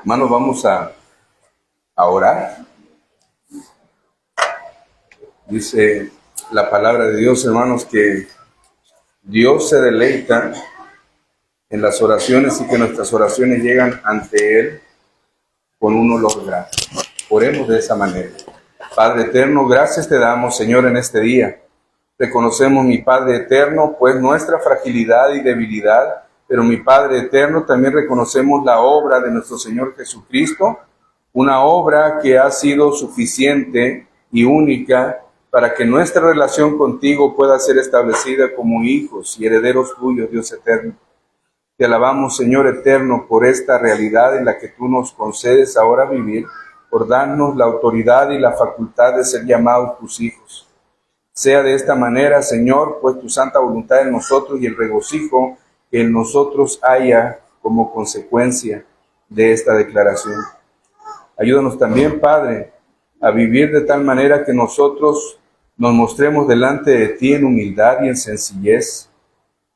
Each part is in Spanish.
Hermanos, vamos a orar. Dice la palabra de Dios, hermanos, que Dios se deleita en las oraciones y que nuestras oraciones llegan ante Él con un olor grato. Oremos de esa manera. Padre eterno, gracias te damos, Señor, en este día. Reconocemos, mi Padre eterno, pues nuestra fragilidad y debilidad, pero mi Padre eterno, también reconocemos la obra de nuestro Señor Jesucristo, una obra que ha sido suficiente y única para que nuestra relación contigo pueda ser establecida como hijos y herederos tuyos, Dios eterno. Te alabamos, Señor eterno, por esta realidad en la que tú nos concedes ahora vivir, por darnos la autoridad y la facultad de ser llamados tus hijos. Sea de esta manera, Señor, pues tu santa voluntad en nosotros y el regocijo que en nosotros haya como consecuencia de esta declaración. Ayúdanos también, Padre, a vivir de tal manera que nosotros nos mostremos delante de ti en humildad y en sencillez,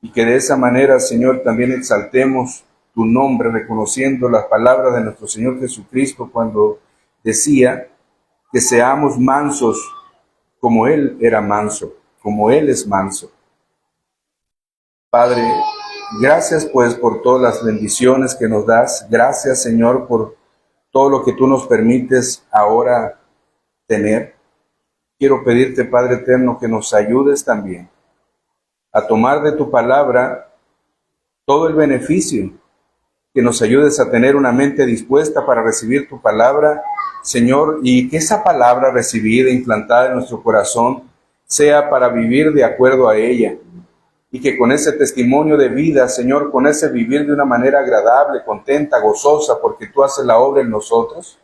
y que de esa manera, Señor, también exaltemos tu nombre, reconociendo las palabras de nuestro Señor Jesucristo cuando decía que seamos mansos como Él era manso, como Él es manso. Padre, gracias pues por todas las bendiciones que nos das. Gracias, Señor, por todo lo que tú nos permites ahora tener. Quiero pedirte, Padre eterno, que nos ayudes también a tomar de tu palabra todo el beneficio, que nos ayudes a tener una mente dispuesta para recibir tu palabra, Señor, y que esa palabra recibida, implantada en nuestro corazón, sea para vivir de acuerdo a ella, y que con ese testimonio de vida, Señor, con ese vivir de una manera agradable, contenta, gozosa, porque tú haces la obra en nosotros,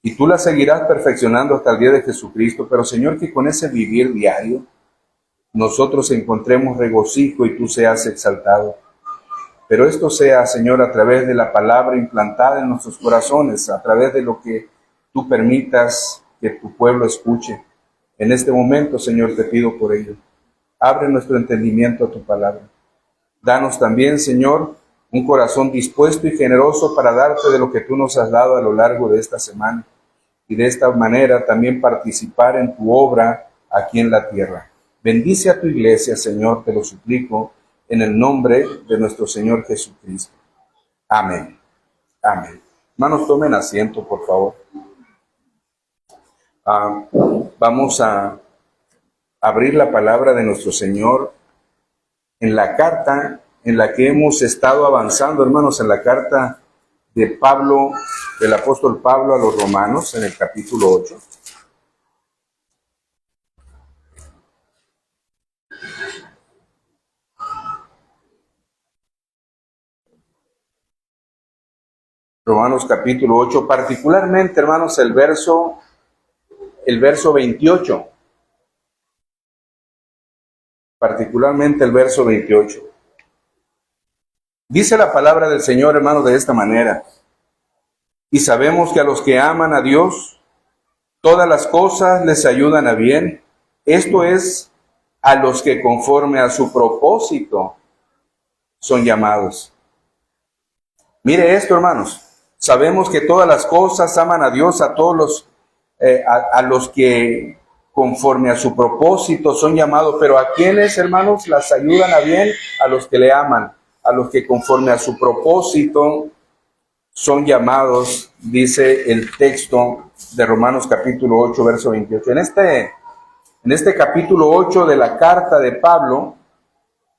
y tú la seguirás perfeccionando hasta el día de Jesucristo, pero Señor, que con ese vivir diario, nosotros encontremos regocijo y tú seas exaltado. Pero esto sea, Señor, a través de la palabra implantada en nuestros corazones, a través de lo que tú permitas que tu pueblo escuche. En este momento, Señor, te pido por ello. Abre nuestro entendimiento a tu palabra. Danos también, Señor, un corazón dispuesto y generoso para darte de lo que tú nos has dado a lo largo de esta semana. Y de esta manera también participar en tu obra aquí en la tierra. Bendice a tu iglesia, Señor, te lo suplico, en el nombre de nuestro Señor Jesucristo. Amén. Amén. Hermanos, tomen asiento, por favor. Vamos a abrir la palabra de nuestro Señor en la carta en la que hemos estado avanzando, hermanos, en la carta de Pablo, del apóstol Pablo a los Romanos, en el capítulo 8. Romanos capítulo 8, particularmente, hermanos, el verso 28. Particularmente el verso 28. Dice la palabra del Señor, hermanos, de esta manera. Y sabemos que a los que aman a Dios, todas las cosas les ayudan a bien. Esto es, a los que conforme a su propósito son llamados. Mire esto, hermanos. Sabemos que todas las cosas aman a Dios, a todos los que conforme a su propósito son llamados. Pero ¿a quiénes, hermanos, las ayudan a bien? A los que le aman, a los que conforme a su propósito son llamados, dice el texto de Romanos capítulo 8, verso 28. En este capítulo 8 de la carta de Pablo,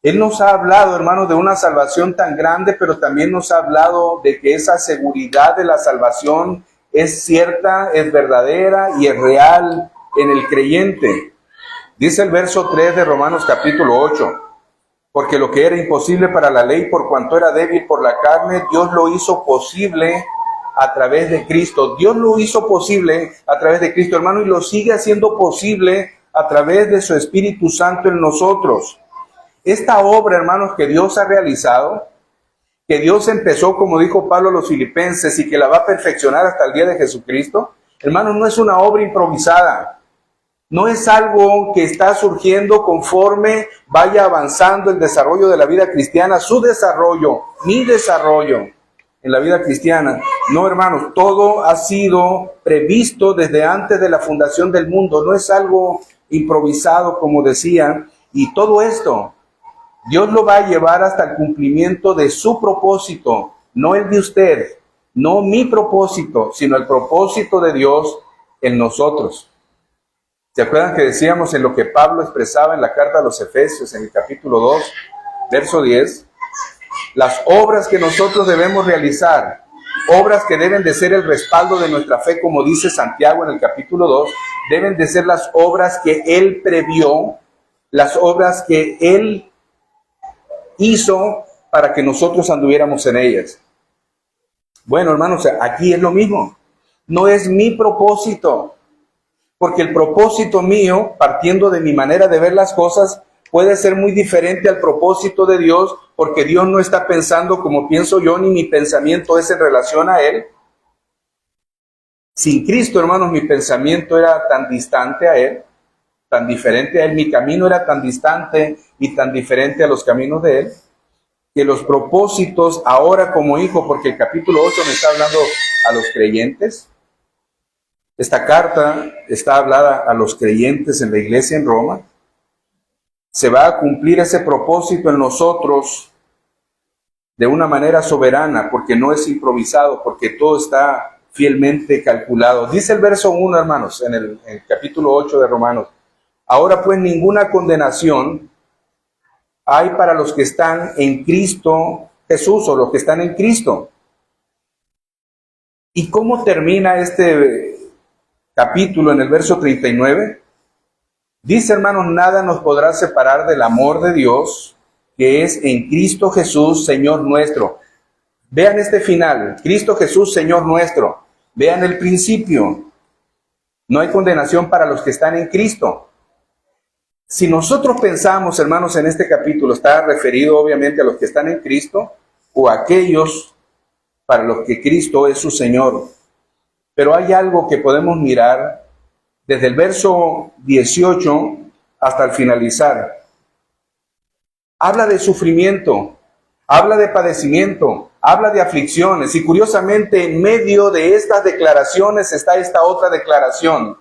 él nos ha hablado, hermanos, de una salvación tan grande, pero también nos ha hablado de que esa seguridad de la salvación es cierta, es verdadera y es real en el creyente. Dice el verso 3 de Romanos capítulo 8, porque lo que era imposible para la ley, por cuanto era débil por la carne, Dios lo hizo posible a través de Cristo. Dios lo hizo posible a través de Cristo, hermano, y lo sigue haciendo posible a través de su Espíritu Santo en nosotros. Esta obra, hermanos, que Dios ha realizado, que Dios empezó, como dijo Pablo a los filipenses, y que la va a perfeccionar hasta el día de Jesucristo, hermanos, no es una obra improvisada. No es algo que está surgiendo conforme vaya avanzando el desarrollo de la vida cristiana, su desarrollo, mi desarrollo. en la vida cristiana. No, hermanos, todo ha sido previsto desde antes de la fundación del mundo. No es algo improvisado, como decía. Y todo esto, Dios lo va a llevar hasta el cumplimiento de su propósito, no el de usted, no mi propósito, sino el propósito de Dios en nosotros. ¿Se acuerdan que decíamos en lo que Pablo expresaba en la carta a los Efesios, en el capítulo 2, verso 10? Las obras que nosotros debemos realizar, obras que deben de ser el respaldo de nuestra fe, como dice Santiago en el capítulo 2, deben de ser las obras que Él previó, las obras que Él hizo para que nosotros anduviéramos en ellas. Bueno, hermanos, aquí es lo mismo. No es mi propósito, porque el propósito mío, partiendo de mi manera de ver las cosas, puede ser muy diferente al propósito de Dios, porque Dios no está pensando como pienso yo, ni mi pensamiento es en relación a Él. Sin Cristo, hermanos, mi pensamiento era tan distante a Él, tan diferente a Él, mi camino era tan distante y tan diferente a los caminos de Él, que los propósitos ahora como hijo, porque el capítulo 8 me está hablando a los creyentes. Esta carta está hablada a los creyentes en la iglesia en Roma. Se va a cumplir ese propósito en nosotros de una manera soberana, porque no es improvisado, porque todo está fielmente calculado. Dice el verso 1, hermanos, en el capítulo 8 de Romanos: ahora pues ninguna condenación hay para los que están en Cristo Jesús, o los que están en Cristo. ¿Y cómo termina este capítulo en el verso 39? Dice, hermanos, nada nos podrá separar del amor de Dios, que es en Cristo Jesús, Señor nuestro. Vean este final: Cristo Jesús, Señor nuestro. Vean el principio: no hay condenación para los que están en Cristo. Si nosotros pensamos, hermanos, en este capítulo, está referido obviamente a los que están en Cristo, o a aquellos para los que Cristo es su Señor. Pero hay algo que podemos mirar desde el verso 18 hasta el finalizar. Habla de sufrimiento, habla de padecimiento, habla de aflicciones, y curiosamente en medio de estas declaraciones está esta otra declaración.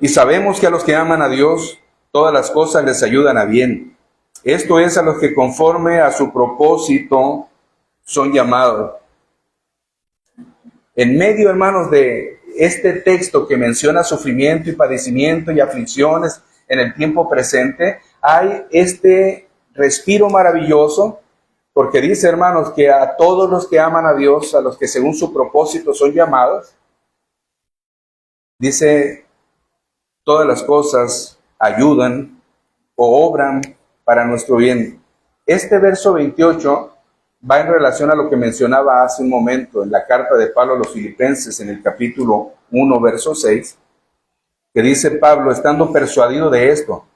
Y sabemos que a los que aman a Dios, todas las cosas les ayudan a bien. Esto es, a los que conforme a su propósito son llamados. En medio, hermanos, de este texto que menciona sufrimiento y padecimiento y aflicciones en el tiempo presente, hay este respiro maravilloso, porque dice, hermanos, que a todos los que aman a Dios, a los que según su propósito son llamados, dice, todas las cosas ayudan o obran para nuestro bien. Este verso 28 va en relación a lo que mencionaba hace un momento en la carta de Pablo a los Filipenses, en el capítulo 1, verso 6, que dice Pablo, estando persuadido de esto,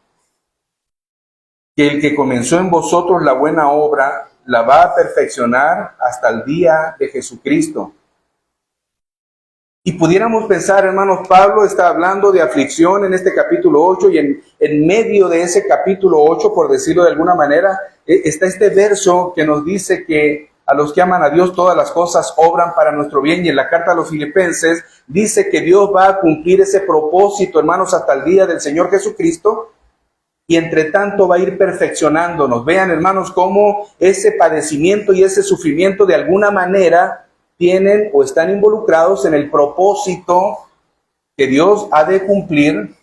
que el que comenzó en vosotros la buena obra, la va a perfeccionar hasta el día de Jesucristo. Y pudiéramos pensar, hermanos, Pablo está hablando de aflicción en este capítulo 8, y en medio de ese capítulo 8, por decirlo de alguna manera, está este verso que nos dice que a los que aman a Dios todas las cosas obran para nuestro bien, y en la carta a los Filipenses dice que Dios va a cumplir ese propósito, hermanos, hasta el día del Señor Jesucristo, y entre tanto va a ir perfeccionándonos. Vean, hermanos, cómo ese padecimiento y ese sufrimiento de alguna manera tienen o están involucrados en el propósito que Dios ha de cumplir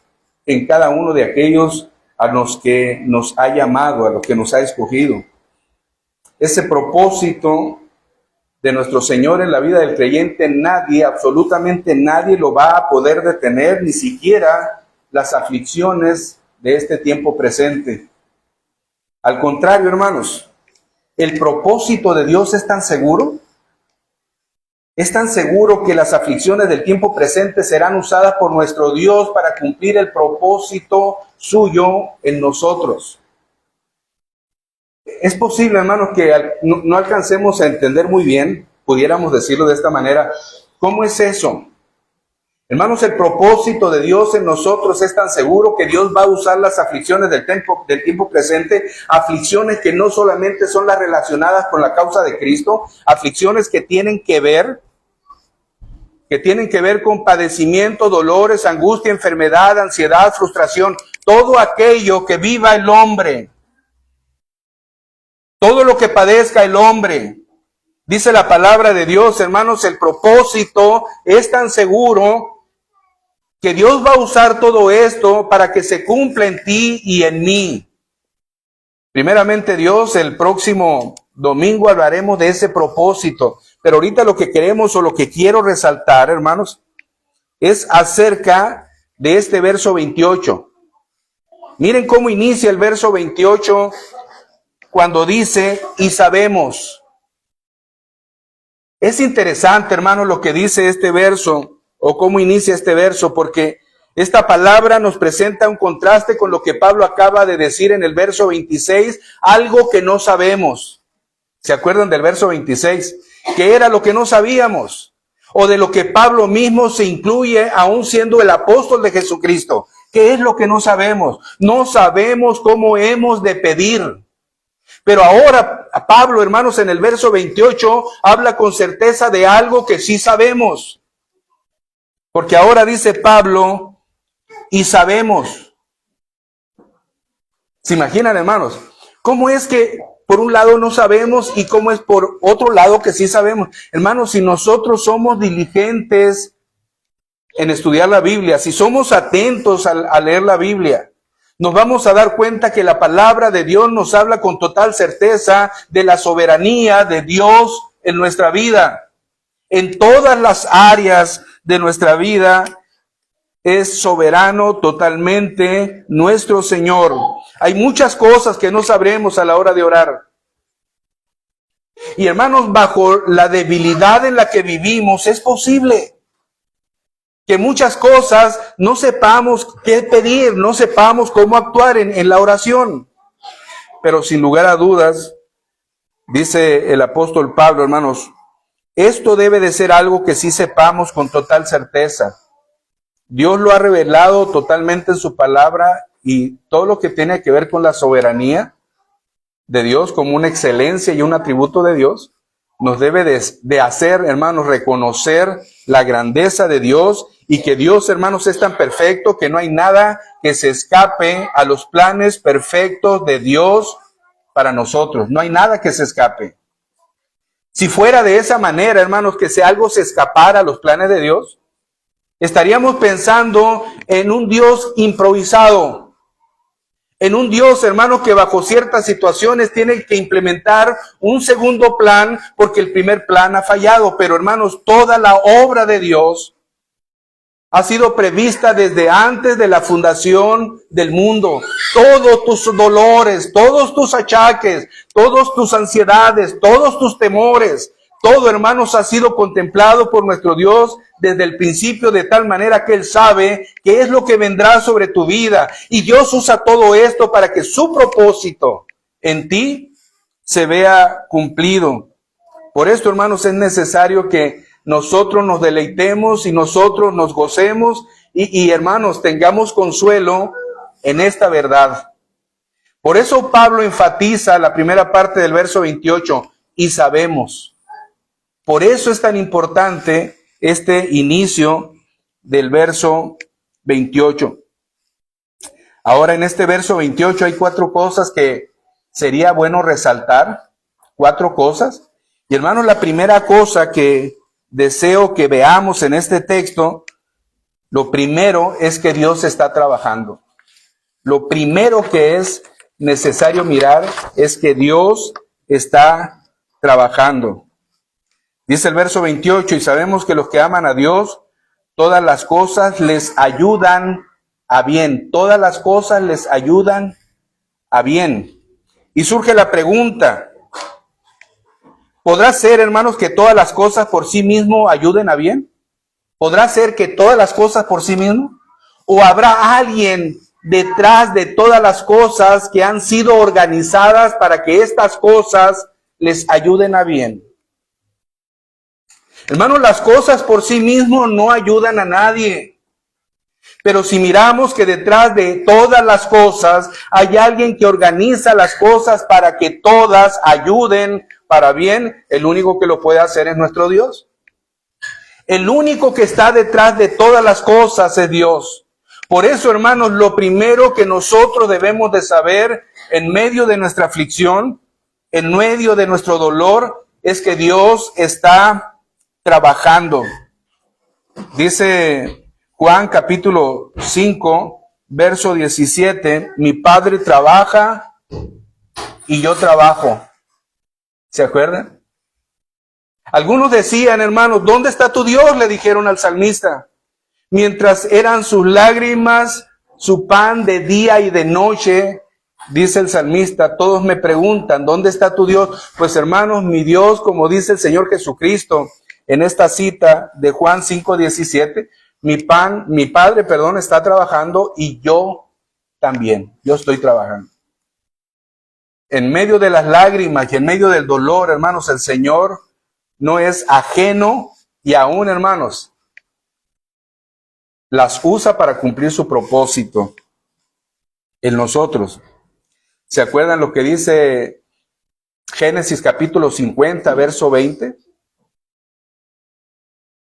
en cada uno de aquellos a los que nos ha llamado, a los que nos ha escogido. Ese propósito de nuestro Señor en la vida del creyente, nadie, absolutamente nadie lo va a poder detener, ni siquiera las aflicciones de este tiempo presente. Al contrario, hermanos, el propósito de Dios es tan seguro. Es tan seguro que las aflicciones del tiempo presente serán usadas por nuestro Dios para cumplir el propósito suyo en nosotros. Es posible, hermanos, que no alcancemos a entender muy bien, pudiéramos decirlo de esta manera, ¿cómo es eso? Hermanos, el propósito de Dios en nosotros es tan seguro que Dios va a usar las aflicciones del tiempo presente, aflicciones que no solamente son las relacionadas con la causa de Cristo, aflicciones que tienen que ver con padecimiento, dolores, angustia, enfermedad, ansiedad, frustración, todo aquello que viva el hombre, todo lo que padezca el hombre. Dice la palabra de Dios, hermanos, el propósito es tan seguro que Dios va a usar todo esto para que se cumpla en ti y en mí. Primeramente Dios, el próximo domingo hablaremos de ese propósito, pero ahorita lo que queremos o lo que quiero resaltar, hermanos, es acerca de este verso 28. Miren cómo inicia el verso 28 cuando dice, y sabemos. Es interesante, hermanos, lo que dice este verso, o cómo inicia este verso, porque esta palabra nos presenta un contraste con lo que Pablo acaba de decir en el verso 26, algo que no sabemos. ¿Se acuerdan del verso 26? ¿Qué era lo que no sabíamos? O de lo que Pablo mismo se incluye aún siendo el apóstol de Jesucristo. ¿Qué es lo que no sabemos? No sabemos cómo hemos de pedir. Pero ahora Pablo, hermanos, en el verso 28 habla con certeza de algo que sí sabemos. Porque ahora dice Pablo, y sabemos. ¿Se imaginan, hermanos? ¿Cómo es que por un lado no sabemos y cómo es por otro lado que sí sabemos? Hermanos, si nosotros somos diligentes en estudiar la Biblia, si somos atentos a leer la Biblia, nos vamos a dar cuenta que la palabra de Dios nos habla con total certeza de la soberanía de Dios en nuestra vida. En todas las áreas de nuestra vida es soberano totalmente nuestro Señor. Hay muchas cosas que no sabremos a la hora de orar. Y hermanos, bajo la debilidad en la que vivimos, es posible que muchas cosas no sepamos qué pedir, no sepamos cómo actuar en la oración. Pero sin lugar a dudas, dice el apóstol Pablo, hermanos, esto debe de ser algo que sí sepamos con total certeza. Dios lo ha revelado totalmente en su palabra y todo lo que tiene que ver con la soberanía de Dios como una excelencia y un atributo de Dios, nos debe de hacer, hermanos, reconocer la grandeza de Dios y que Dios, hermanos, es tan perfecto que no hay nada que se escape a los planes perfectos de Dios para nosotros. No hay nada que se escape. Si fuera de esa manera, hermanos, que si algo se escapara a los planes de Dios, estaríamos pensando en un Dios improvisado, en un Dios, hermanos, que bajo ciertas situaciones tiene que implementar un segundo plan porque el primer plan ha fallado. Pero, hermanos, toda la obra de Dios ha sido prevista desde antes de la fundación del mundo. Todos tus dolores, todos tus achaques, todas tus ansiedades, todos tus temores, todo, hermanos, ha sido contemplado por nuestro Dios desde el principio, de tal manera que Él sabe qué es lo que vendrá sobre tu vida. Y Dios usa todo esto para que su propósito en ti se vea cumplido. Por esto, hermanos, es necesario que nosotros nos deleitemos y nosotros nos gocemos y hermanos, tengamos consuelo en esta verdad. Por eso Pablo enfatiza la primera parte del verso 28, y sabemos. Por eso es tan importante este inicio del verso 28. Ahora en este verso 28 hay 4 cosas que sería bueno resaltar. 4 cosas. Y hermanos, la primera cosa que deseo que veamos en este texto, lo primero es que Dios está trabajando. Lo primero que es necesario mirar es que Dios está trabajando. Dice el verso 28, y sabemos que los que aman a Dios, todas las cosas les ayudan a bien. Todas las cosas les ayudan a bien. Y surge la pregunta, ¿podrá ser, hermanos, que todas las cosas por sí mismo ayuden a bien? ¿Podrá ser que todas las cosas por sí mismo? ¿O habrá alguien detrás de todas las cosas que han sido organizadas para que estas cosas les ayuden a bien? Hermanos, las cosas por sí mismos no ayudan a nadie. Pero si miramos que detrás de todas las cosas hay alguien que organiza las cosas para que todas ayuden para bien, el único que lo puede hacer es nuestro Dios. El único que está detrás de todas las cosas es Dios. Por eso, hermanos, lo primero que nosotros debemos de saber en medio de nuestra aflicción, en medio de nuestro dolor, es que Dios está trabajando. Dice Juan capítulo 5, verso 17, mi Padre trabaja y yo trabajo. ¿Se acuerdan? Algunos decían, hermanos, ¿dónde está tu Dios?, le dijeron al salmista. Mientras eran sus lágrimas, su pan de día y de noche, dice el salmista, todos me preguntan, ¿dónde está tu Dios? Pues hermanos, mi Dios, como dice el Señor Jesucristo en esta cita de Juan 5:17, mi Padre, está trabajando y yo también, yo estoy trabajando. En medio de las lágrimas y en medio del dolor, hermanos, el Señor no es ajeno y aún, hermanos, las usa para cumplir su propósito en nosotros. ¿Se acuerdan lo que dice Génesis capítulo 50, verso 20?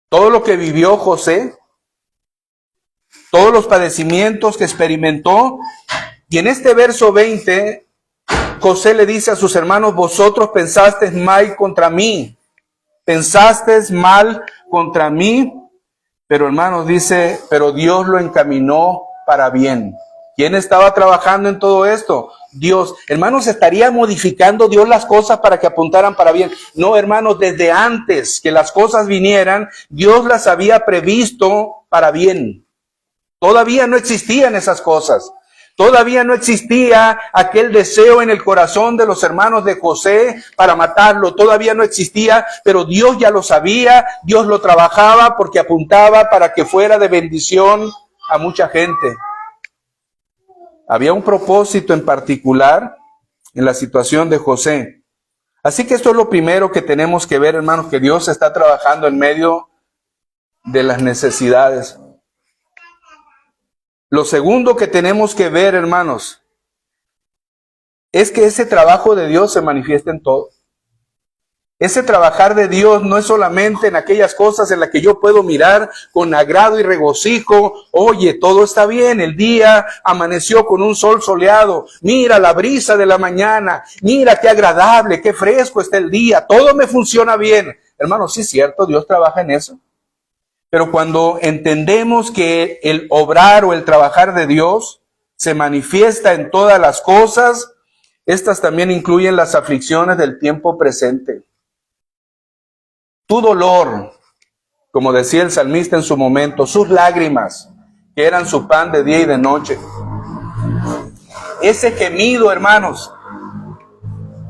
Todo lo que vivió José, todos los padecimientos que experimentó, y en este verso 20, José le dice a sus hermanos, vosotros pensasteis mal contra mí, pero hermanos dice, pero Dios lo encaminó para bien. ¿Quién estaba trabajando en todo esto? Dios. Hermanos, ¿estaría modificando Dios las cosas para que apuntaran para bien? No, hermanos, desde antes que las cosas vinieran, Dios las había previsto para bien. Todavía no existían esas cosas. Todavía no existía aquel deseo en el corazón de los hermanos de José para matarlo. Todavía no existía, pero Dios ya lo sabía. Dios lo trabajaba porque apuntaba para que fuera de bendición a mucha gente. Había un propósito en particular en la situación de José. Así que esto es lo primero que tenemos que ver, hermanos, que Dios está trabajando en medio de las necesidades. Lo segundo que tenemos que ver, hermanos, es que ese trabajo de Dios se manifiesta en todo. Ese trabajar de Dios no es solamente en aquellas cosas en las que yo puedo mirar con agrado y regocijo. Oye, todo está bien, el día amaneció con un sol soleado. Mira la brisa de la mañana. Mira qué agradable, qué fresco está el día. Todo me funciona bien. Hermanos, sí es cierto, Dios trabaja en eso. Pero cuando entendemos que el obrar o el trabajar de Dios se manifiesta en todas las cosas, estas también incluyen las aflicciones del tiempo presente. Tu dolor, como decía el salmista en su momento, sus lágrimas, que eran su pan de día y de noche. Ese gemido, hermanos,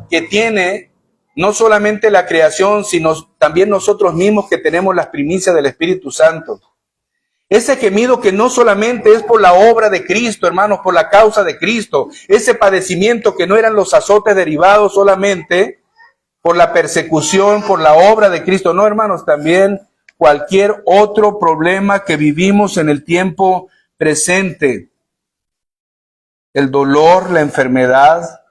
que tiene no solamente la creación, sino también nosotros mismos que tenemos las primicias del Espíritu Santo. Ese gemido que no solamente es por la obra de Cristo, hermanos, por la causa de Cristo. Ese padecimiento que no eran los azotes derivados solamente por la persecución, por la obra de Cristo. No, hermanos, también cualquier otro problema que vivimos en el tiempo presente. El dolor, la enfermedad,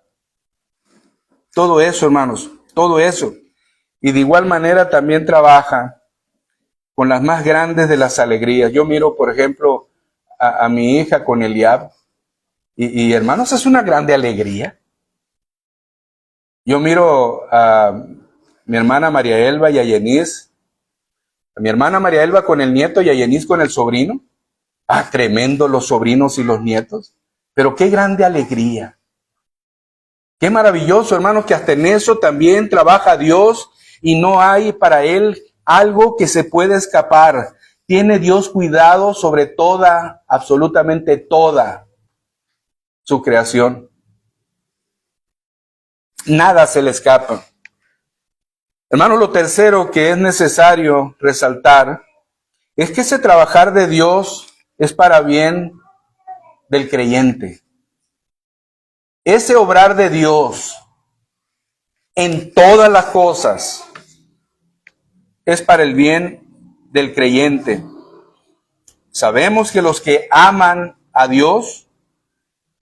todo eso, hermanos, todo eso. Y de igual manera también trabaja con las más grandes de las alegrías. Yo miro, por ejemplo, a mi hija con Eliab, y hermanos, es una grande alegría. Yo miro a mi hermana María Elba y a Yenis, a mi hermana María Elba con el nieto y a Yenis con el sobrino. Tremendo los sobrinos y los nietos. Pero qué grande alegría. Qué maravilloso, hermanos, que hasta en eso también trabaja Dios y no hay para Él algo que se pueda escapar. Tiene Dios cuidado sobre toda, absolutamente toda su creación. Nada se le escapa. Hermanos, lo tercero que es necesario resaltar es que ese trabajar de Dios es para bien del creyente. Ese obrar de Dios en todas las cosas es para el bien del creyente. Sabemos que los que aman a Dios,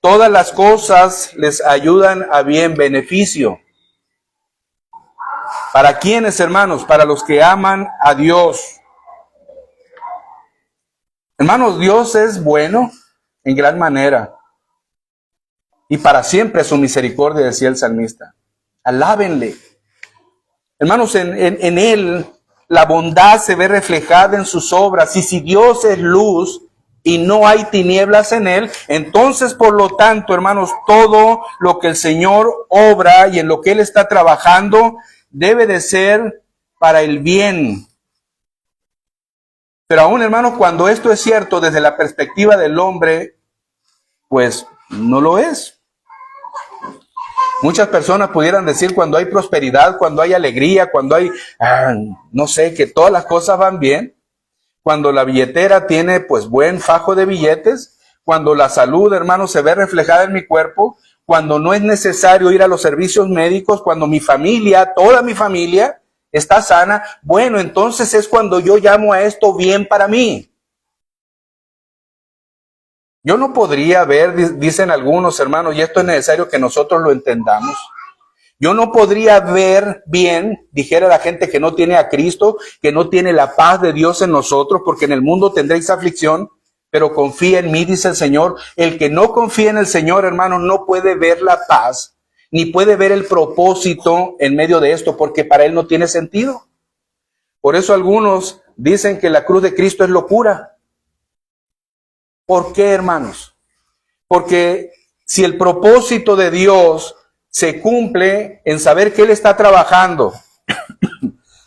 todas las cosas les ayudan a bien, beneficio. ¿Para quiénes, hermanos? Para los que aman a Dios. Hermanos, Dios es bueno en gran manera. Y para siempre su misericordia, decía el salmista. Alábenle. Hermanos, en Él la bondad se ve reflejada en sus obras. Y si Dios es luz y no hay tinieblas en Él, entonces, por lo tanto, hermanos, todo lo que el Señor obra y en lo que Él está trabajando debe de ser para el bien. Pero aún, hermanos, cuando esto es cierto desde la perspectiva del hombre, pues no lo es. Muchas personas pudieran decir cuando hay prosperidad, cuando hay alegría, cuando hay, no sé, que todas las cosas van bien. Cuando la billetera tiene pues buen fajo de billetes. Cuando la salud, hermanos, se ve reflejada en mi cuerpo. Cuando no es necesario ir a los servicios médicos. Cuando mi familia, toda mi familia está sana. Bueno, entonces es cuando yo llamo a esto bien para mí. Yo no podría ver, dicen algunos hermanos, y esto es necesario que nosotros lo entendamos. Yo no podría ver bien, dijera la gente que no tiene a Cristo, que no tiene la paz de Dios en nosotros, porque en el mundo tendréis aflicción, pero confía en mí, dice el Señor. El que no confía en el Señor, hermanos, no puede ver la paz, ni puede ver el propósito en medio de esto, porque para él no tiene sentido. Por eso algunos dicen que la cruz de Cristo es locura. ¿Por qué, hermanos? Porque si el propósito de Dios se cumple en saber que Él está trabajando,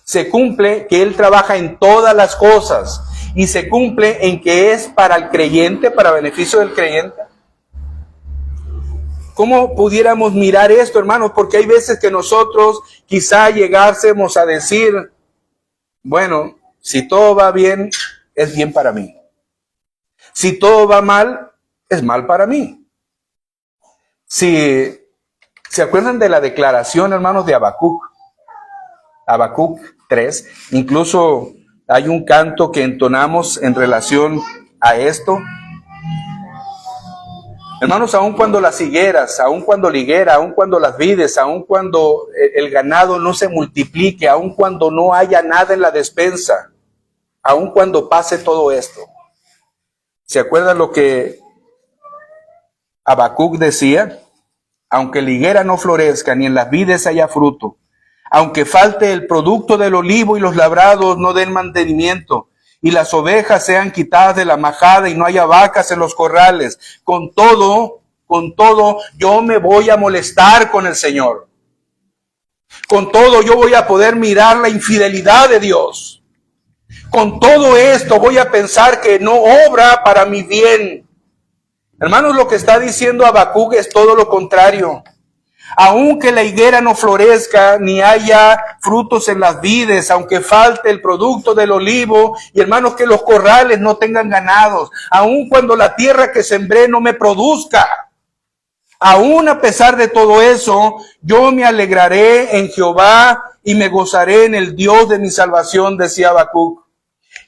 se cumple que Él trabaja en todas las cosas y se cumple en que es para el creyente, para beneficio del creyente. ¿Cómo pudiéramos mirar esto, hermanos? Porque hay veces que nosotros quizá llegásemos a decir, bueno, si todo va bien, es bien para mí. Si todo va mal, es mal para mí. Si se acuerdan de la declaración, hermanos, de Habacuc 3, incluso hay un canto que entonamos en relación a esto. Hermanos, aun cuando las higueras, aun cuando la higuera, aun cuando las vides, aun cuando el ganado no se multiplique, aun cuando no haya nada en la despensa, aun cuando pase todo esto. ¿Se acuerdan lo que Habacuc decía? Aunque la higuera no florezca, ni en las vides haya fruto, aunque falte el producto del olivo y los labrados no den mantenimiento, y las ovejas sean quitadas de la majada y no haya vacas en los corrales, con todo, yo me voy a molestar con el Señor. Con todo yo voy a poder mirar la infidelidad de Dios. Con todo esto voy a pensar que no obra para mi bien. Hermanos, lo que está diciendo Habacuc es todo lo contrario. Aunque la higuera no florezca, ni haya frutos en las vides, aunque falte el producto del olivo, y hermanos, que los corrales no tengan ganados, aun cuando la tierra que sembré no me produzca, aún a pesar de todo eso, yo me alegraré en Jehová y me gozaré en el Dios de mi salvación, decía Habacuc.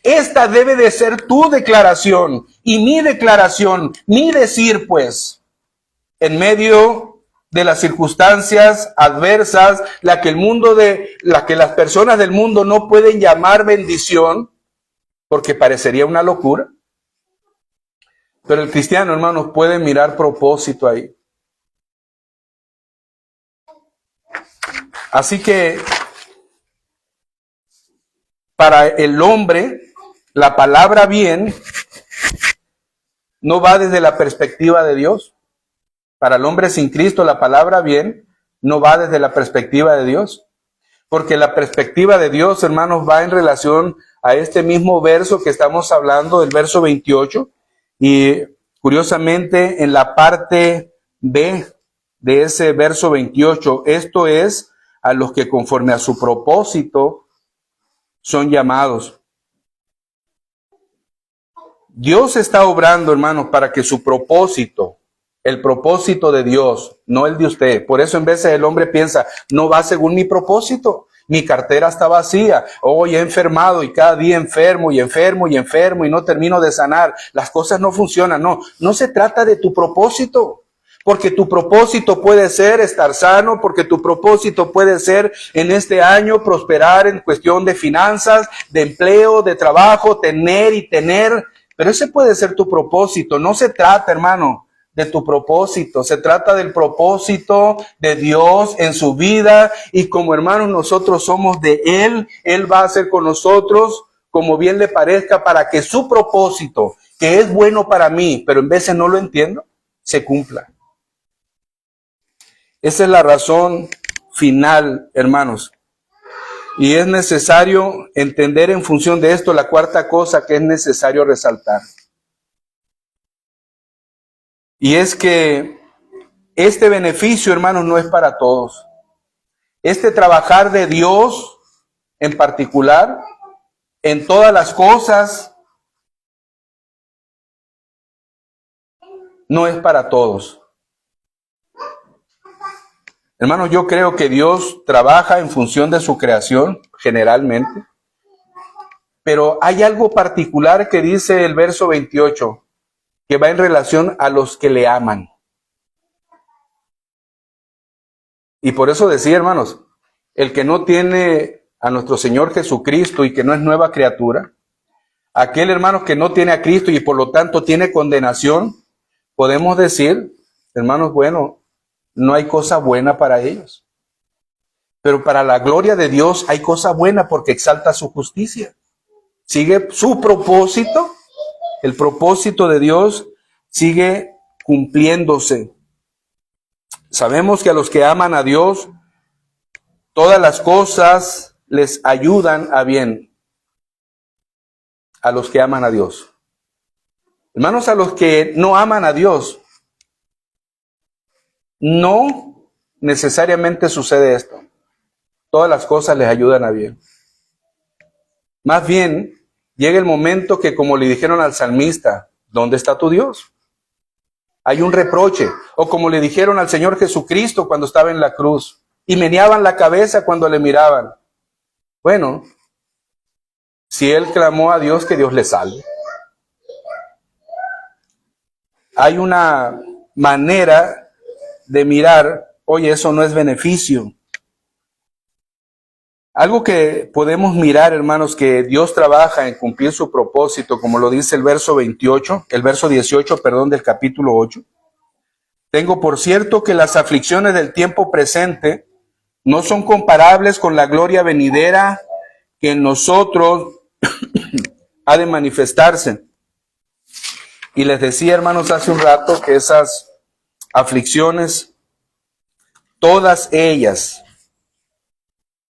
Esta debe de ser tu declaración y mi declaración, mi decir, pues, en medio de las circunstancias adversas, la que las personas del mundo no pueden llamar bendición, porque parecería una locura. Pero el cristiano, hermanos, puede mirar propósito ahí. Así que para el hombre, la palabra bien no va desde la perspectiva de Dios. Para el hombre sin Cristo, la palabra bien no va desde la perspectiva de Dios. Porque la perspectiva de Dios, hermanos, va en relación a este mismo verso que estamos hablando, el verso 28. Y curiosamente, en la parte B de ese verso 28, esto es a los que conforme a su propósito son llamados. Dios está obrando, hermanos, para que su propósito, el propósito de Dios, no el de usted. Por eso en veces el hombre piensa, no va según mi propósito. mi cartera está vacía, hoy he enfermado y cada día enfermo y enfermo y enfermo y no termino de sanar, las cosas no funcionan. No, no se trata de tu propósito. Porque tu propósito puede ser estar sano, porque tu propósito puede ser en este año prosperar en cuestión de finanzas, de empleo, de trabajo, tener y tener. Pero ese puede ser tu propósito. No se trata, hermano, de tu propósito. Se trata del propósito de Dios en su vida. Y como hermanos nosotros somos de Él, Él va a hacer con nosotros como bien le parezca para que su propósito, que es bueno para mí, pero en veces no lo entiendo, se cumpla. Esa es la razón final, hermanos. Y es necesario entender en función de esto la cuarta cosa que es necesario resaltar. Y es que este beneficio, hermanos, no es para todos. Este trabajar de Dios en particular, en todas las cosas, no es para todos. Hermanos, yo creo que Dios trabaja en función de su creación, generalmente. Pero hay algo particular que dice el verso 28, que va en relación a los que le aman. Y por eso decía, hermanos, el que no tiene a nuestro Señor Jesucristo y que no es nueva criatura, aquel hermano que no tiene a Cristo y por lo tanto tiene condenación, podemos decir, hermanos, bueno, no hay cosa buena para ellos. Pero para la gloria de Dios hay cosa buena porque exalta su justicia. Sigue su propósito, el propósito de Dios sigue cumpliéndose. Sabemos que a los que aman a Dios, todas las cosas les ayudan a bien. A los que aman a Dios. Hermanos, a los que no aman a Dios, no necesariamente sucede esto. Todas las cosas les ayudan a bien. Más bien, llega el momento que, como le dijeron al salmista, ¿dónde está tu Dios? Hay un reproche. O como le dijeron al Señor Jesucristo cuando estaba en la cruz, y meneaban la cabeza cuando le miraban. Bueno, si él clamó a Dios, que Dios le salve. Hay una manera de mirar, oye, eso no es beneficio. Algo que podemos mirar, hermanos, que Dios trabaja en cumplir su propósito, como lo dice el verso 18, del capítulo 8. Tengo por cierto que las aflicciones del tiempo presente no son comparables con la gloria venidera que en nosotros ha de manifestarse. Y les decía, hermanos, hace un rato que esas aflicciones, todas ellas,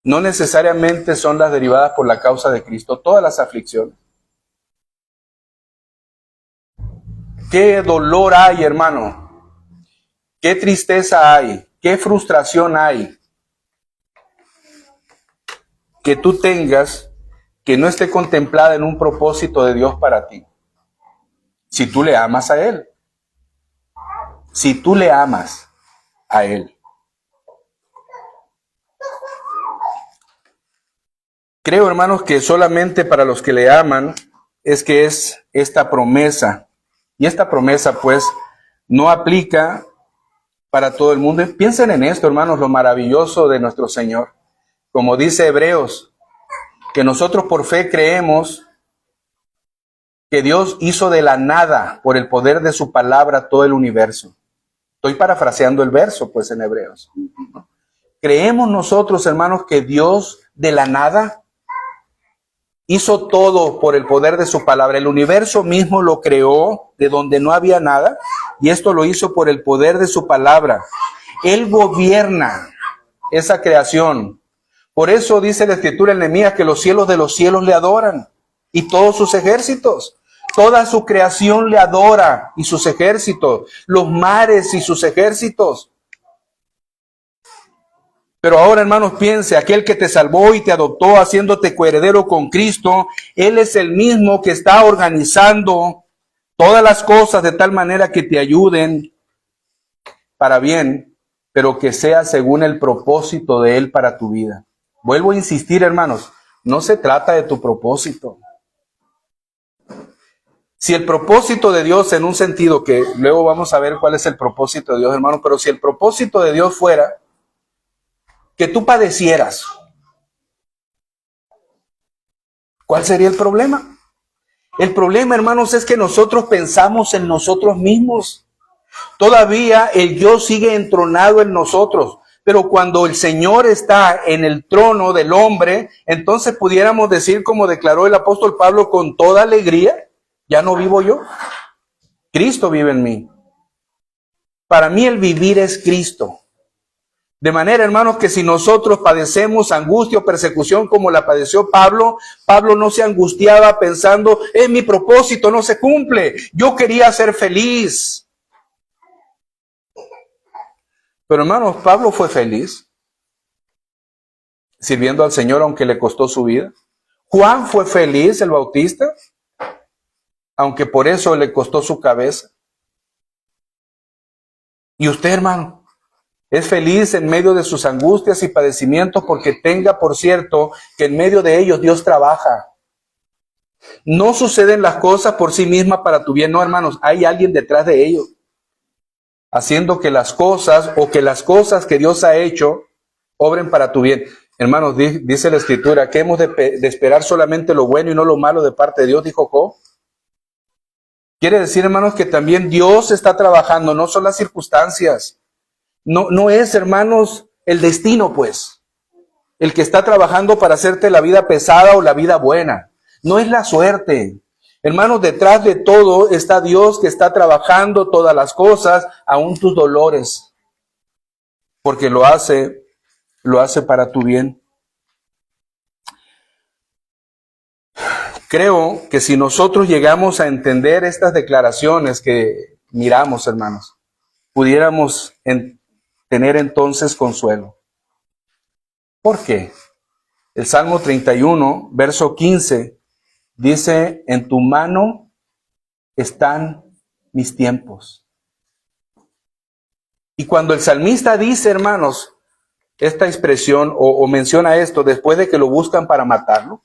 no necesariamente son las derivadas por la causa de Cristo, todas las aflicciones. ¿Qué dolor hay, hermano? ¿Qué tristeza hay? ¿Qué frustración hay? Que tú tengas que no esté contemplada en un propósito de Dios para ti. Si tú le amas a Él. Si tú le amas a Él. Creo, hermanos, que solamente para los que le aman es que es esta promesa. Y esta promesa, pues, no aplica para todo el mundo. Piensen en esto, hermanos, lo maravilloso de nuestro Señor. Como dice Hebreos, que nosotros por fe creemos que Dios hizo de la nada, por el poder de su palabra, todo el universo. Estoy parafraseando el verso, pues, en Hebreos. Creemos nosotros, hermanos, que Dios de la nada hizo todo por el poder de su palabra. El universo mismo lo creó de donde no había nada, y esto lo hizo por el poder de su palabra. Él gobierna esa creación. Por eso dice la Escritura en Nehemías que los cielos de los cielos le adoran, y todos sus ejércitos. Toda su creación le adora, y sus ejércitos, los mares y sus ejércitos. Pero ahora, hermanos, piense, aquel que te salvó y te adoptó haciéndote coheredero con Cristo, Él es el mismo que está organizando todas las cosas de tal manera que te ayuden para bien, pero que sea según el propósito de Él para tu vida. Vuelvo a insistir, hermanos, no se trata de tu propósito. Si el propósito de Dios, en un sentido que luego vamos a ver cuál es el propósito de Dios, hermano, pero si el propósito de Dios fuera que tú padecieras, ¿cuál sería el problema? El problema, hermanos, es que nosotros pensamos en nosotros mismos. Todavía el yo sigue entronado en nosotros. Pero cuando el Señor está en el trono del hombre, entonces pudiéramos decir, como declaró el apóstol Pablo con toda alegría, ya no vivo yo, Cristo vive en mí. Para mí el vivir es Cristo. De manera, hermanos, que si nosotros padecemos angustia o persecución como la padeció Pablo, Pablo no se angustiaba pensando, mi propósito no se cumple, yo quería ser feliz. Pero hermanos, Pablo fue feliz sirviendo al Señor aunque le costó su vida. Juan fue feliz, el Bautista, aunque por eso le costó su cabeza. Y usted, hermano, es feliz en medio de sus angustias y padecimientos porque tenga por cierto que en medio de ellos Dios trabaja. No suceden las cosas por sí mismas para tu bien, no, hermanos, hay alguien detrás de ellos, haciendo que las cosas o que las cosas que Dios ha hecho obren para tu bien. Hermanos, dice la Escritura que hemos de esperar solamente lo bueno y no lo malo de parte de Dios, dijo Job. Quiere decir, hermanos, que también Dios está trabajando, no son las circunstancias. No es, hermanos, el destino, pues, el que está trabajando para hacerte la vida pesada o la vida buena. No es la suerte. Hermanos, detrás de todo está Dios que está trabajando todas las cosas, aún tus dolores, porque lo hace para tu bien. Creo que si nosotros llegamos a entender estas declaraciones que miramos, hermanos, pudiéramos tener entonces consuelo. ¿Por qué? El Salmo 31, verso 15, dice, en tu mano están mis tiempos. Y cuando el salmista dice, hermanos, esta expresión o menciona esto después de que lo buscan para matarlo,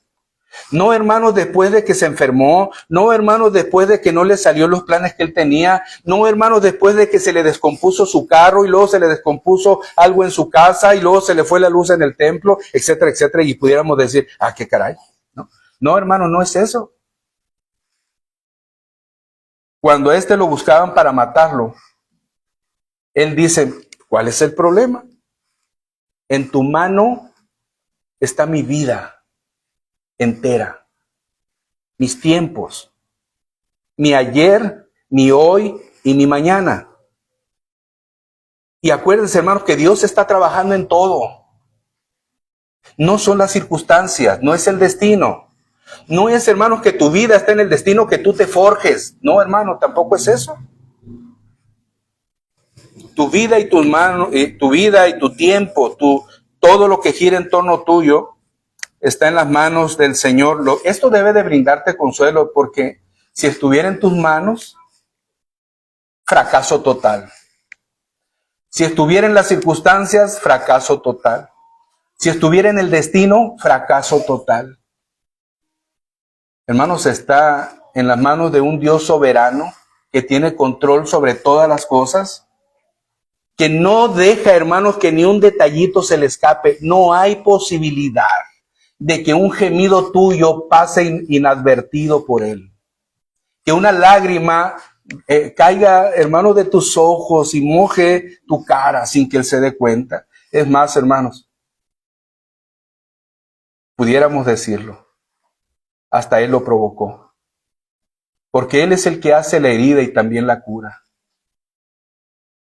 no, hermanos, después de que se enfermó, no, hermanos, después de que no le salió los planes que él tenía, no, hermanos, después de que se le descompuso su carro y luego se le descompuso algo en su casa y luego se le fue la luz en el templo, etcétera, etcétera, y pudiéramos decir, qué caray. No, hermano, no es eso. Cuando a lo buscaban para matarlo, él dice, ¿cuál es el problema? En tu mano está mi vida entera, mis tiempos, mi ayer, mi hoy y mi mañana. Y acuérdense, hermanos, que Dios está trabajando en todo. No son las circunstancias, no es el destino. No es, hermanos, que tu vida está en el destino que tú te forjes. No, hermano, tampoco es eso. Tu vida y tus manos, tu vida y tu tiempo, todo lo que gira en torno tuyo, está en las manos del Señor. Esto debe de brindarte consuelo porque si estuviera en tus manos, fracaso total. Si estuviera en las circunstancias, fracaso total. Si estuviera en el destino, fracaso total. Hermanos, está en las manos de un Dios soberano que tiene control sobre todas las cosas, que no deja, hermanos, que ni un detallito se le escape. No hay posibilidad de que un gemido tuyo pase inadvertido por él. Que una lágrima caiga, hermanos, de tus ojos y moje tu cara sin que él se dé cuenta. Es más, hermanos, pudiéramos decirlo, hasta él lo provocó. Porque él es el que hace la herida y también la cura.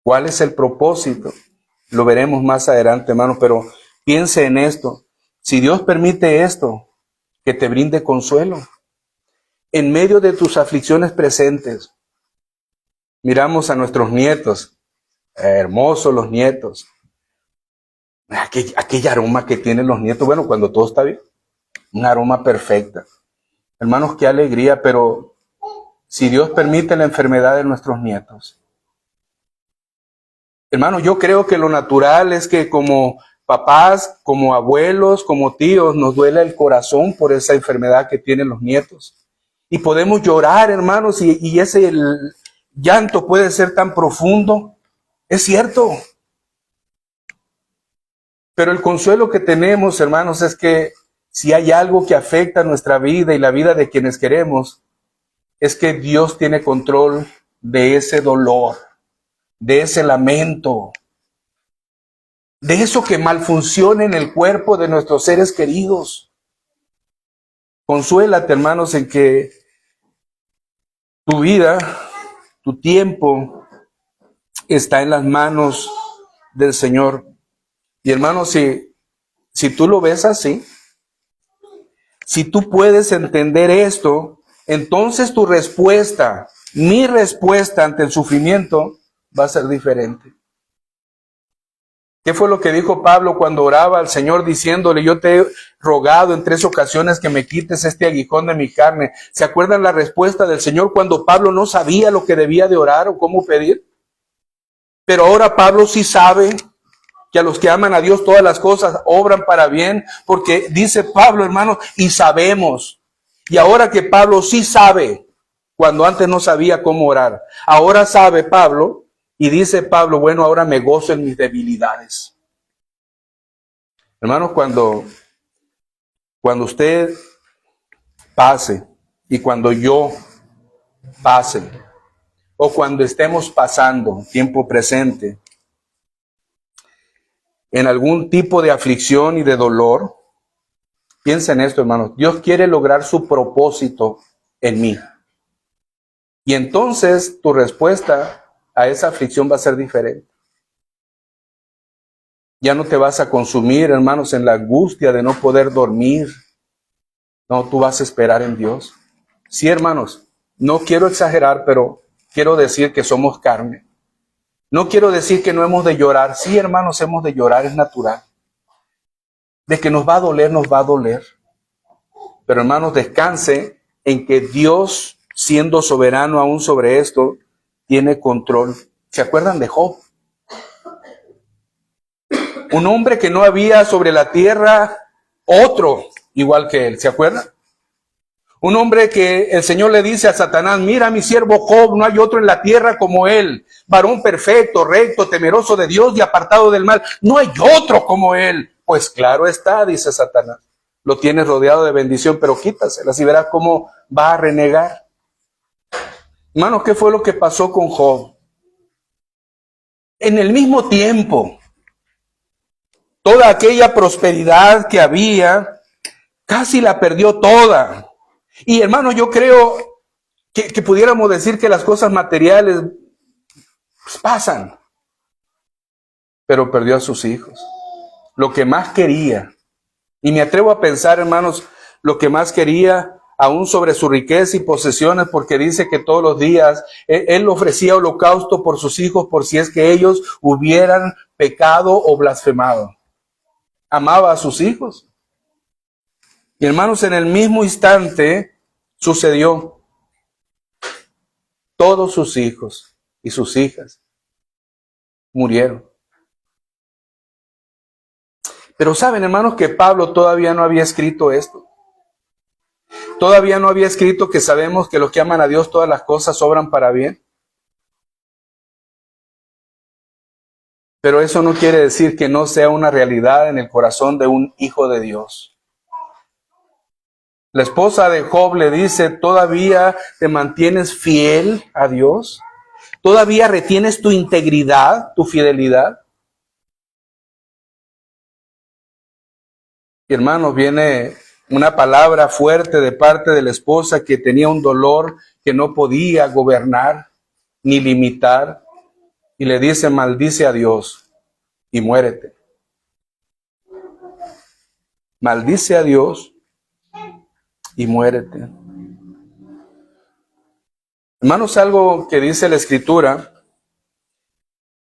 ¿Cuál es el propósito? Lo veremos más adelante, hermanos, pero piense en esto. Si Dios permite esto, que te brinde consuelo. En medio de tus aflicciones presentes, miramos a nuestros nietos, hermosos los nietos. Aquella aroma que tienen los nietos, bueno, cuando todo está bien, un aroma perfecta. Hermanos, qué alegría, pero si Dios permite la enfermedad de nuestros nietos. Hermanos, yo creo que lo natural es que como papás, como abuelos, como tíos, nos duele el corazón por esa enfermedad que tienen los nietos. Y podemos llorar, hermanos, y ese el llanto puede ser tan profundo. Es cierto. Pero el consuelo que tenemos, hermanos, es que si hay algo que afecta nuestra vida y la vida de quienes queremos, es que Dios tiene control de ese dolor, de ese lamento, de eso que malfunciona en el cuerpo de nuestros seres queridos. Consuélate, hermanos, en que tu vida, tu tiempo está en las manos del Señor. Y hermanos, si tú lo ves así, si tú puedes entender esto, entonces tu respuesta, mi respuesta ante el sufrimiento va a ser diferente. ¿Qué fue lo que dijo Pablo cuando oraba al Señor diciéndole, yo te he rogado en 3 ocasiones que me quites este aguijón de mi carne? ¿Se acuerdan la respuesta del Señor cuando Pablo no sabía lo que debía de orar o cómo pedir? Pero ahora Pablo sí sabe que a los que aman a Dios todas las cosas obran para bien, porque dice Pablo, hermano, y sabemos. Y ahora que Pablo sí sabe, cuando antes no sabía cómo orar, ahora sabe Pablo, y dice Pablo, bueno, ahora me gozo en mis debilidades. Hermanos, cuando usted pase, y cuando yo pase, o cuando estemos pasando, tiempo presente, en algún tipo de aflicción y de dolor, piensa en esto, hermanos. Dios quiere lograr su propósito en mí. Y entonces tu respuesta a esa aflicción va a ser diferente. Ya no te vas a consumir, hermanos, en la angustia de no poder dormir. No, tú vas a esperar en Dios. Sí, hermanos, no quiero exagerar, pero quiero decir que somos carne. No quiero decir que no hemos de llorar. Sí, hermanos, hemos de llorar, es natural. De que nos va a doler, nos va a doler. Pero hermanos, descanse en que Dios, siendo soberano aún sobre esto, tiene control. ¿Se acuerdan de Job? Un hombre que no había sobre la tierra otro igual que él. ¿Se acuerdan? Un hombre que el Señor le dice a Satanás, mira mi siervo Job, no hay otro en la tierra como él. Varón perfecto, recto, temeroso de Dios y apartado del mal. No hay otro como él. Pues claro está, dice Satanás. Lo tienes rodeado de bendición, pero quítaselas y verás cómo va a renegar. Hermanos, ¿qué fue lo que pasó con Job? En el mismo tiempo, toda aquella prosperidad que había, casi la perdió toda. Y hermanos, yo creo que pudiéramos decir que las cosas materiales pues, pasan, pero perdió a sus hijos. Lo que más quería, y me atrevo a pensar, hermanos, lo que más quería, aún sobre su riqueza y posesiones, porque dice que todos los días él ofrecía holocausto por sus hijos, por si es que ellos hubieran pecado o blasfemado. Amaba a sus hijos. Y hermanos, en el mismo instante sucedió. Todos sus hijos y sus hijas murieron. Pero saben, hermanos, que Pablo todavía no había escrito esto. Todavía no había escrito que sabemos que los que aman a Dios todas las cosas obran para bien. Pero eso no quiere decir que no sea una realidad en el corazón de un hijo de Dios. La esposa de Job le dice, ¿todavía te mantienes fiel a Dios? ¿Todavía retienes tu integridad, tu fidelidad? Y hermanos, viene una palabra fuerte de parte de la esposa que tenía un dolor que no podía gobernar ni limitar. Y le dice, maldice a Dios y muérete. Maldice a Dios y muérete. Hermanos, algo que dice la Escritura,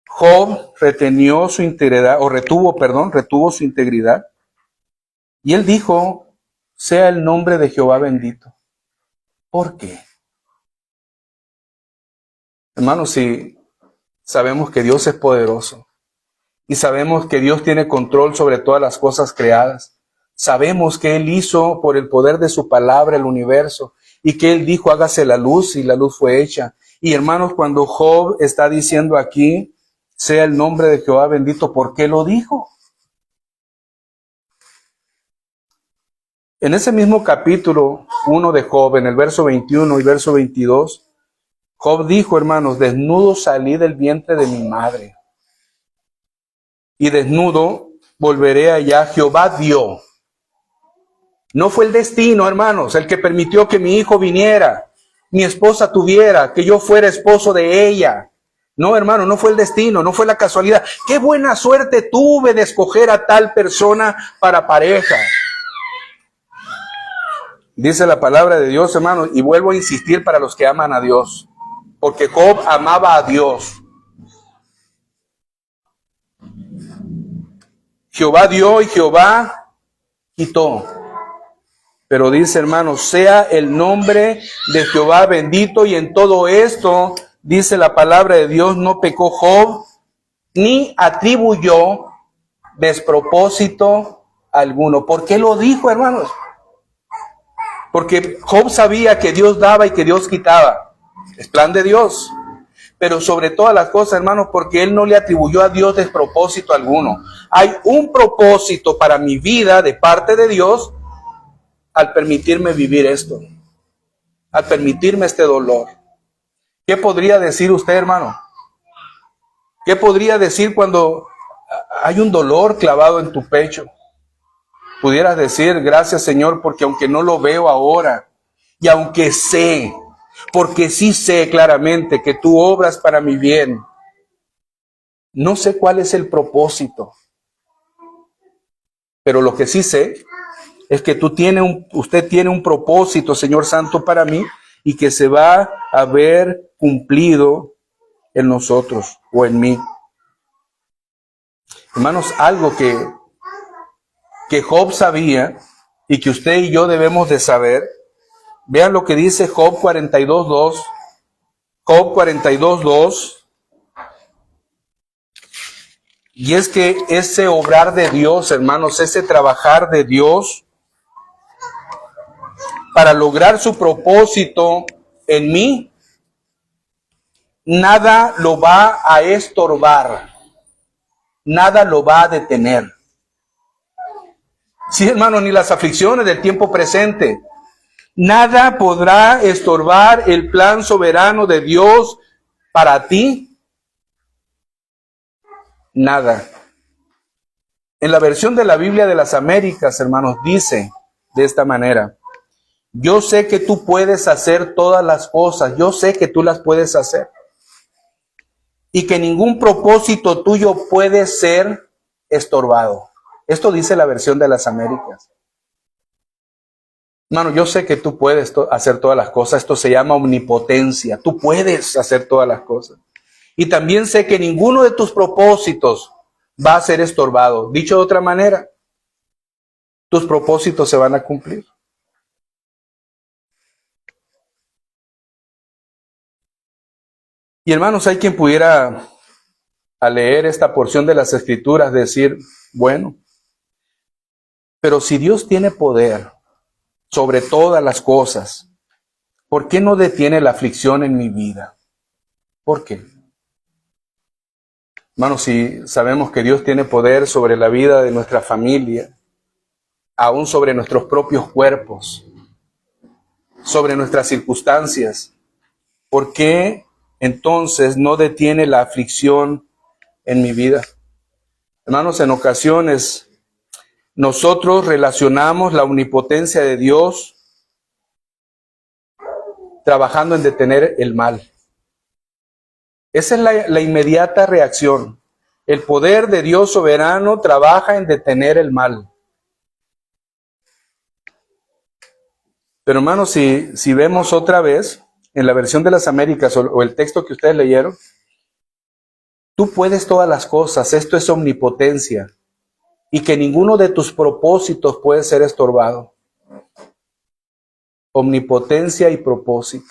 Job retenió su integridad, retuvo su integridad. Y él dijo, sea el nombre de Jehová bendito. ¿Por qué? Hermanos, si sabemos que Dios es poderoso y sabemos que Dios tiene control sobre todas las cosas creadas. Sabemos que Él hizo por el poder de su palabra el universo y que Él dijo hágase la luz y la luz fue hecha. Y hermanos, cuando Job está diciendo aquí, sea el nombre de Jehová bendito, ¿por qué lo dijo? En ese mismo capítulo 1 de Job, en el verso 21 y verso 22, Job dijo, hermanos, desnudo salí del vientre de mi madre, y desnudo volveré allá. Jehová dio. No fue el destino, hermanos, el que permitió que mi hijo viniera, mi esposa tuviera, que yo fuera esposo de ella. No, hermano, no fue el destino, no fue la casualidad. Qué buena suerte tuve de escoger a tal persona para pareja. Dice la palabra de Dios, hermano, y vuelvo a insistir para los que aman a Dios, porque Job amaba a Dios. Jehová dio y Jehová quitó. Pero dice, hermano, sea el nombre de Jehová bendito, y en todo esto, dice la palabra de Dios, no pecó Job, ni atribuyó despropósito alguno. ¿Por qué lo dijo, hermanos? Porque Job sabía que Dios daba y que Dios quitaba. Es plan de Dios. Pero sobre todas las cosas, hermanos, porque él no le atribuyó a Dios despropósito alguno. Hay un propósito para mi vida de parte de Dios al permitirme vivir esto, al permitirme este dolor. ¿Qué podría decir usted, hermano? ¿Qué podría decir cuando hay un dolor clavado en tu pecho? Pudieras decir, gracias Señor, porque aunque no lo veo ahora, y aunque sé, porque sí sé claramente que tú obras para mi bien, no sé cuál es el propósito, pero lo que sí sé es que usted tiene un propósito, Señor Santo, para mí, y que se va a ver cumplido en nosotros o en mí. Hermanos, algo que Job sabía y que usted y yo debemos de saber, vean lo que dice Job 42:2. Job 42:2. Y es que ese obrar de Dios, hermanos, ese trabajar de Dios para lograr su propósito en mí, nada lo va a estorbar, nada lo va a detener. Sí, hermano, ni las aflicciones del tiempo presente. Nada podrá estorbar el plan soberano de Dios para ti. Nada. En la versión de la Biblia de las Américas, hermanos, dice de esta manera: yo sé que tú puedes hacer todas las cosas, yo sé que tú las puedes hacer, y que ningún propósito tuyo puede ser estorbado. Esto dice la versión de las Américas. Hermano, yo sé que tú puedes hacer todas las cosas. Esto se llama omnipotencia. Tú puedes hacer todas las cosas. Y también sé que ninguno de tus propósitos va a ser estorbado. Dicho de otra manera, tus propósitos se van a cumplir. Y hermanos, hay quien pudiera, al leer esta porción de las Escrituras, decir, bueno, pero si Dios tiene poder sobre todas las cosas, ¿por qué no detiene la aflicción en mi vida? ¿Por qué? Hermanos, si sabemos que Dios tiene poder sobre la vida de nuestra familia, aún sobre nuestros propios cuerpos, sobre nuestras circunstancias, ¿por qué entonces no detiene la aflicción en mi vida? Hermanos, en ocasiones nosotros relacionamos la omnipotencia de Dios trabajando en detener el mal. Esa es la inmediata reacción. El poder de Dios soberano trabaja en detener el mal. Pero hermanos, si vemos otra vez en la versión de las Américas o el texto que ustedes leyeron, tú puedes todas las cosas, esto es omnipotencia, y que ninguno de tus propósitos puede ser estorbado. Omnipotencia y propósito.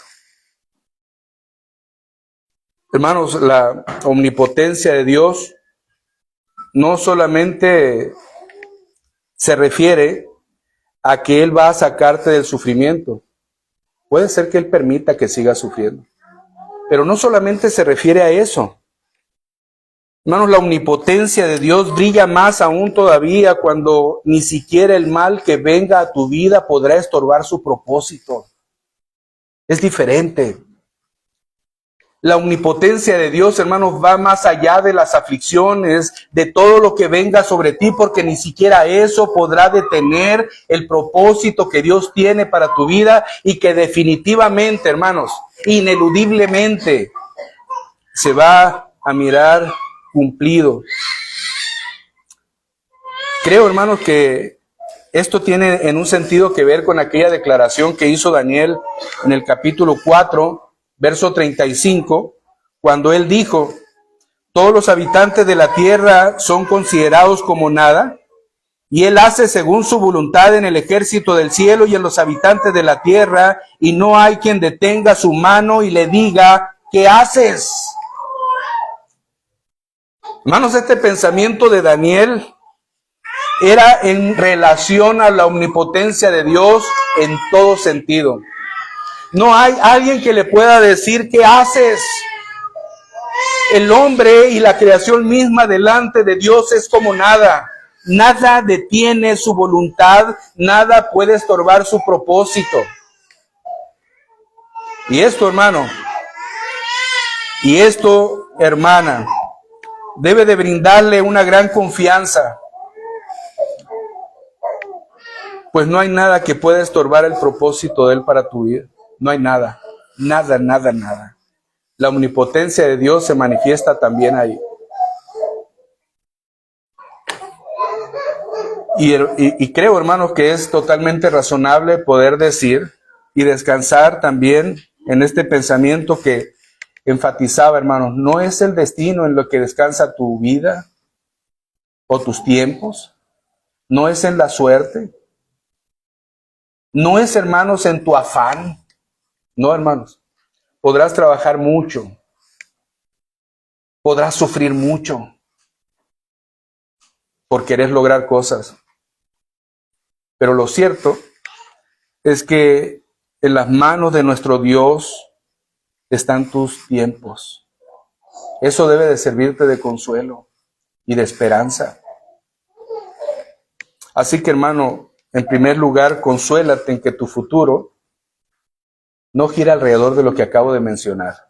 Hermanos, la omnipotencia de Dios no solamente se refiere a que Él va a sacarte del sufrimiento. Puede ser que Él permita que sigas sufriendo. Pero no solamente se refiere a eso. Hermanos, la omnipotencia de Dios brilla más aún todavía cuando ni siquiera el mal que venga a tu vida podrá estorbar su propósito. Es diferente. La omnipotencia de Dios, hermanos, va más allá de las aflicciones, de todo lo que venga sobre ti, porque ni siquiera eso podrá detener el propósito que Dios tiene para tu vida y que definitivamente, hermanos, ineludiblemente se va a mirar cumplido. Creo, hermanos, que esto tiene en un sentido que ver con aquella declaración que hizo Daniel en el capítulo 4, verso 35, cuando él dijo: todos los habitantes de la tierra son considerados como nada, y él hace según su voluntad en el ejército del cielo y en los habitantes de la tierra, y no hay quien detenga su mano y le diga: ¿qué haces? Hermanos, este pensamiento de Daniel era en relación a la omnipotencia de Dios en todo sentido. No hay alguien que le pueda decir: ¿qué haces? El hombre y la creación misma delante de Dios es como nada. Nada detiene su voluntad, nada puede estorbar su propósito. Y esto, hermano, y esto, hermana, debe de brindarle una gran confianza, pues no hay nada que pueda estorbar el propósito de Él para tu vida. No hay nada, nada, nada, nada. La omnipotencia de Dios se manifiesta también ahí. Y creo, hermanos, que es totalmente razonable poder decir y descansar también en este pensamiento que enfatizaba, hermanos: no es el destino en lo que descansa tu vida o tus tiempos, no es en la suerte, no es, hermanos, en tu afán. No, hermanos, podrás trabajar mucho, podrás sufrir mucho por querer lograr cosas, pero lo cierto es que en las manos de nuestro Dios están tus tiempos. Eso debe de servirte de consuelo y de esperanza. Así que, hermano, en primer lugar, consuélate en que tu futuro no gira alrededor de lo que acabo de mencionar,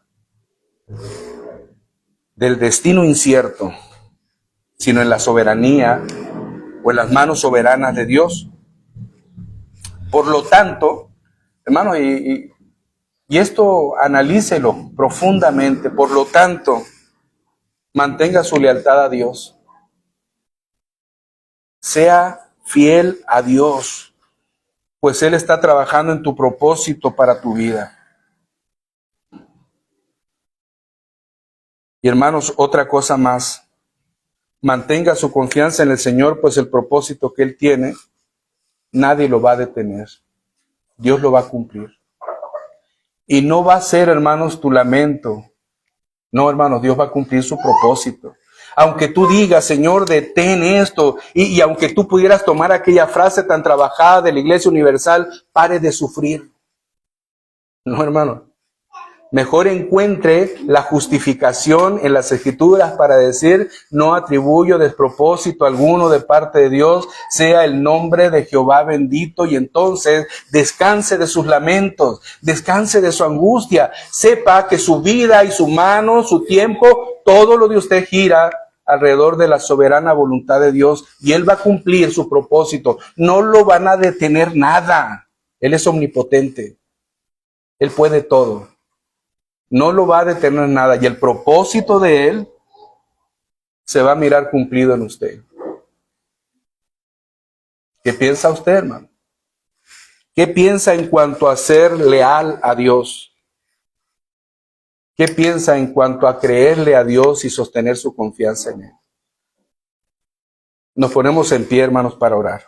del destino incierto, sino en la soberanía o en las manos soberanas de Dios. Por lo tanto, hermano, y esto analícelo profundamente. Por lo tanto, mantenga su lealtad a Dios. Sea fiel a Dios, pues Él está trabajando en tu propósito para tu vida. Y hermanos, otra cosa más. Mantenga su confianza en el Señor, pues el propósito que Él tiene, nadie lo va a detener. Dios lo va a cumplir. Y no va a ser, hermanos, tu lamento. No, hermanos, Dios va a cumplir su propósito. Aunque tú digas: Señor, detén esto, y aunque tú pudieras tomar aquella frase tan trabajada de la Iglesia Universal: pare de sufrir. No, hermano. Mejor encuentre la justificación en las Escrituras para decir: no atribuyo despropósito alguno de parte de Dios, sea el nombre de Jehová bendito. Y entonces descanse de sus lamentos, descanse de su angustia, sepa que su vida y su mano, su tiempo, todo lo de usted gira alrededor de la soberana voluntad de Dios, y Él va a cumplir su propósito. No lo van a detener nada. Él es omnipotente, Él puede todo. No lo va a detener nada, y el propósito de Él se va a mirar cumplido en usted. ¿Qué piensa usted, hermano? ¿Qué piensa en cuanto a ser leal a Dios? ¿Qué piensa en cuanto a creerle a Dios y sostener su confianza en Él? Nos ponemos en pie, hermanos, para orar.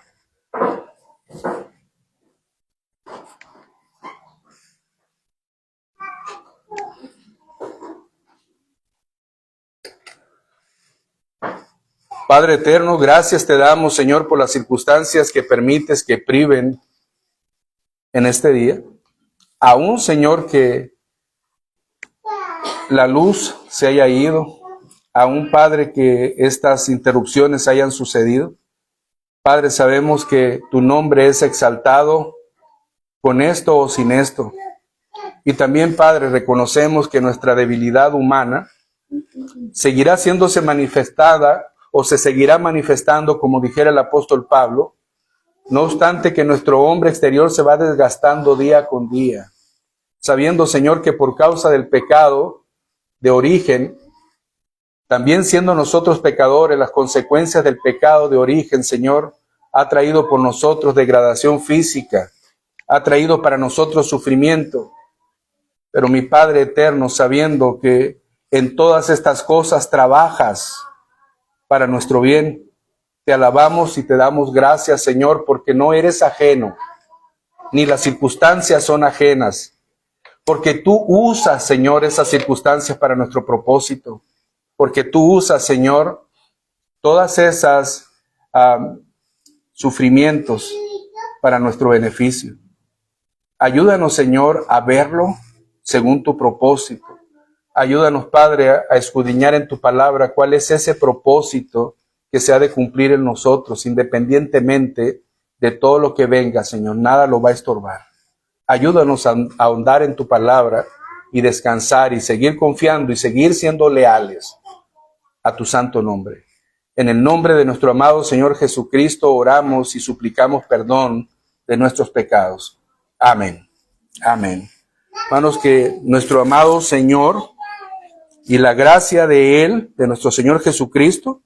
Padre eterno, gracias te damos, Señor, por las circunstancias que permites que priven en este día. Aún, Señor, que la luz se haya ido, aún, Padre, que estas interrupciones hayan sucedido. Padre, sabemos que tu nombre es exaltado con esto o sin esto. Y también, Padre, reconocemos que nuestra debilidad humana seguirá haciéndose manifestada o se seguirá manifestando, como dijera el apóstol Pablo, no obstante que nuestro hombre exterior se va desgastando día con día, sabiendo, Señor, que por causa del pecado de origen, también siendo nosotros pecadores, las consecuencias del pecado de origen, Señor, ha traído por nosotros degradación física, ha traído para nosotros sufrimiento. Pero mi Padre eterno, sabiendo que en todas estas cosas trabajas para nuestro bien, te alabamos y te damos gracias, Señor, porque no eres ajeno, ni las circunstancias son ajenas, porque tú usas, Señor, esas circunstancias para nuestro propósito, porque tú usas, Señor, todas esas sufrimientos para nuestro beneficio. Ayúdanos, Señor, a verlo según tu propósito. Ayúdanos, Padre, a escudriñar en tu palabra cuál es ese propósito que se ha de cumplir en nosotros, independientemente de todo lo que venga, Señor. Nada lo va a estorbar. Ayúdanos a ahondar en tu palabra y descansar y seguir confiando y seguir siendo leales a tu santo nombre. En el nombre de nuestro amado Señor Jesucristo oramos y suplicamos perdón de nuestros pecados. Amén. Amén. Hermanos, que nuestro amado Señor y la gracia de Él, de nuestro Señor Jesucristo,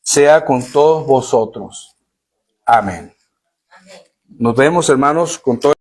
sea con todos vosotros. Amén. Nos vemos, hermanos, con todo.